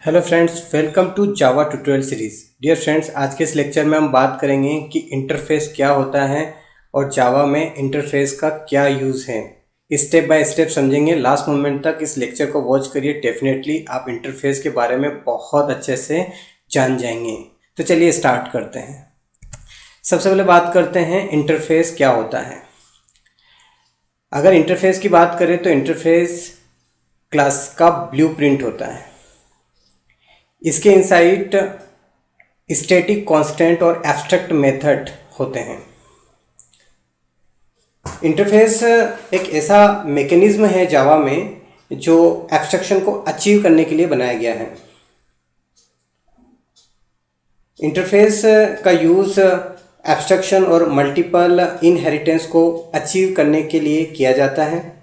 Hello friends, welcome to Java tutorial series. Dear friends, आज के इस लेक्चर में हम बात करेंगे कि इंटरफेस क्या होता है और जावा में इंटरफेस का क्या यूज़ है। स्टेप बाय स्टेप समझेंगे। लास्ट मोमेंट तक इस लेक्चर को वॉच करिए। डेफिनेटली आप इंटरफेस के बारे में बहुत अच्छे से जान जाएंगे। तो चलिए स्टार्ट करते हैं। सबसे पहले बात करते हैं इंटरफेस क्या होता है। अगर इंटरफेस की बात करें तो इंटरफेस क्लास का ब्लूप्रिंट होता है। इसके इनसाइड स्टैटिक, कांस्टेंट और एब्स्ट्रैक्ट मेथड होते हैं। इंटरफेस एक ऐसा मैकेनिज्म है जावा में जो एब्स्ट्रैक्शन को अचीव करने के लिए बनाया गया है। इंटरफेस का यूज़ एब्स्ट्रैक्शन और मल्टीपल इनहेरिटेंस को अचीव करने के लिए किया जाता है।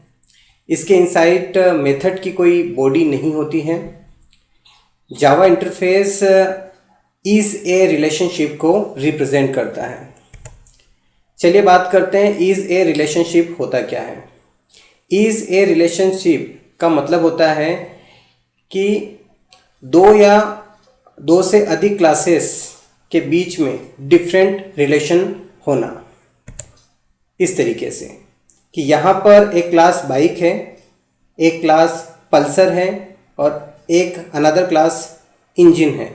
इसके इनसाइड मेथड की कोई बॉडी नहीं होती है। जावा इंटरफेस इज ए रिलेशनशिप को रिप्रेजेंट करता है। चलिए बात करते हैं इज ए रिलेशनशिप होता क्या है। इज ए रिलेशनशिप का मतलब होता है कि दो या दो से अधिक क्लासेस के बीच में डिफरेंट रिलेशन होना। इस तरीके से कि यहाँ पर एक क्लास बाइक है, एक क्लास पल्सर है और एक अनदर क्लास इंजन है।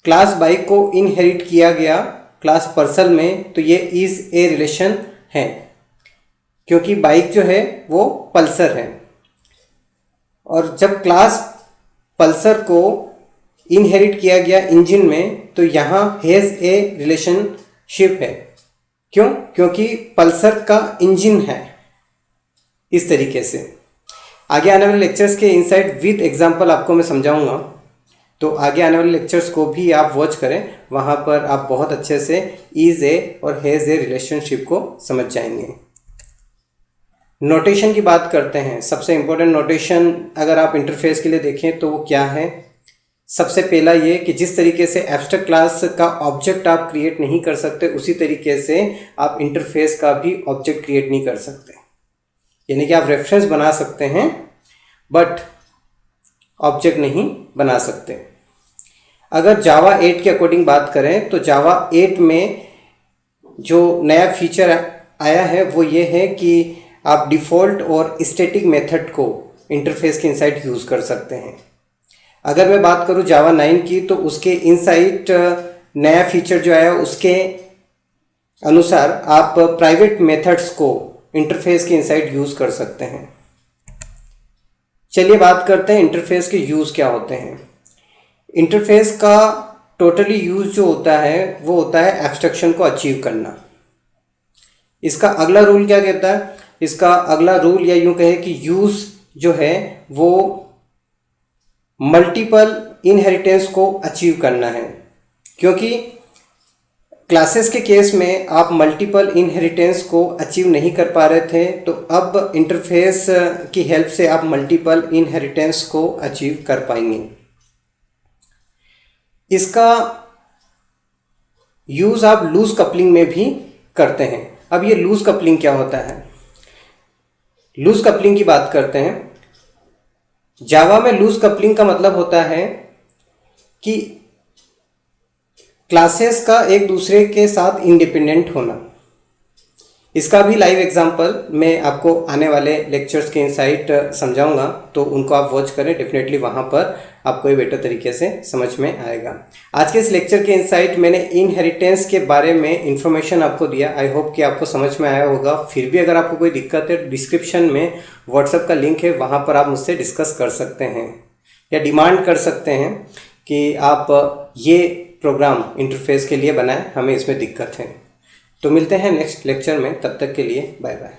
क्लास बाइक को इनहेरिट किया गया क्लास पर्सन में, तो ये इज ए रिलेशन है क्योंकि बाइक जो है वो पल्सर है। और जब क्लास पल्सर को इनहेरिट किया गया इंजन में, तो यहाँ हैज़ ए रिलेशनशिप है। क्यों? क्योंकि पल्सर का इंजन है। इस तरीके से आगे आने वाले लेक्चर्स के इनसाइड विद एग्जांपल आपको मैं समझाऊंगा, तो आगे आने वाले लेक्चर्स को भी आप वॉच करें। वहाँ पर आप बहुत अच्छे से इज ए और हैज़ ए रिलेशनशिप को समझ जाएंगे। नोटेशन की बात करते हैं। सबसे इम्पोर्टेंट नोटेशन अगर आप इंटरफेस के लिए देखें तो वो क्या है। सबसे पहला ये कि जिस तरीके से एब्स्ट्रैक्ट क्लास का ऑब्जेक्ट आप क्रिएट नहीं कर सकते, उसी तरीके से आप इंटरफेस का भी ऑब्जेक्ट क्रिएट नहीं कर सकते। यानी कि आप रेफरेंस बना सकते हैं बट ऑब्जेक्ट नहीं बना सकते। अगर जावा 8 के अकॉर्डिंग बात करें तो जावा 8 में जो नया फीचर आया है वो ये है कि आप डिफ़ॉल्ट और स्टैटिक मेथड को इंटरफेस के इनसाइड यूज़ कर सकते हैं। अगर मैं बात करूँ जावा 9 की, तो उसके इनसाइड नया फीचर जो आया उसके अनुसार आप प्राइवेट मेथड्स को इंटरफेस के इनसाइड यूज़ कर सकते हैं। चलिए बात करते हैं इंटरफेस के यूज़ क्या होते हैं। इंटरफेस का टोटली यूज़ जो होता है वो होता है एब्स्ट्रैक्शन को अचीव करना। इसका अगला रूल क्या कहता है? इसका अगला रूल या यूँ कहे कि यूज़ जो है वो मल्टीपल इनहेरिटेंस को अचीव करना है। क्योंकि क्लासेस के केस में आप मल्टीपल इनहेरिटेंस को अचीव नहीं कर पा रहे थे, तो अब इंटरफेस की हेल्प से आप मल्टीपल इनहेरिटेंस को अचीव कर पाएंगे। इसका यूज़ आप लूज कपलिंग में भी करते हैं। अब ये लूज कपलिंग क्या होता है? लूज कपलिंग की बात करते हैं। जावा में लूज कपलिंग का मतलब होता है कि क्लासेस का एक दूसरे के साथ इंडिपेंडेंट होना। इसका भी लाइव एग्जांपल मैं आपको आने वाले लेक्चर्स के इनसाइट समझाऊंगा, तो उनको आप वॉच करें। डेफिनेटली वहाँ पर आपको ये बेटर तरीके से समझ में आएगा। आज के इस लेक्चर के इनसाइट मैंने इनहेरिटेंस के बारे में इंफॉर्मेशन आपको दिया। आई होप कि आपको समझ में आया होगा। फिर भी अगर आपको कोई दिक्कत है, डिस्क्रिप्शन में व्हाट्सएप का लिंक है, वहाँ पर आप मुझसे डिस्कस कर सकते हैं या डिमांड कर सकते हैं कि आप ये प्रोग्राम इंटरफेस के लिए बनाएं, हमें इसमें दिक्कत है। तो मिलते हैं नेक्स्ट लेक्चर में, तब तक के लिए बाय बाय।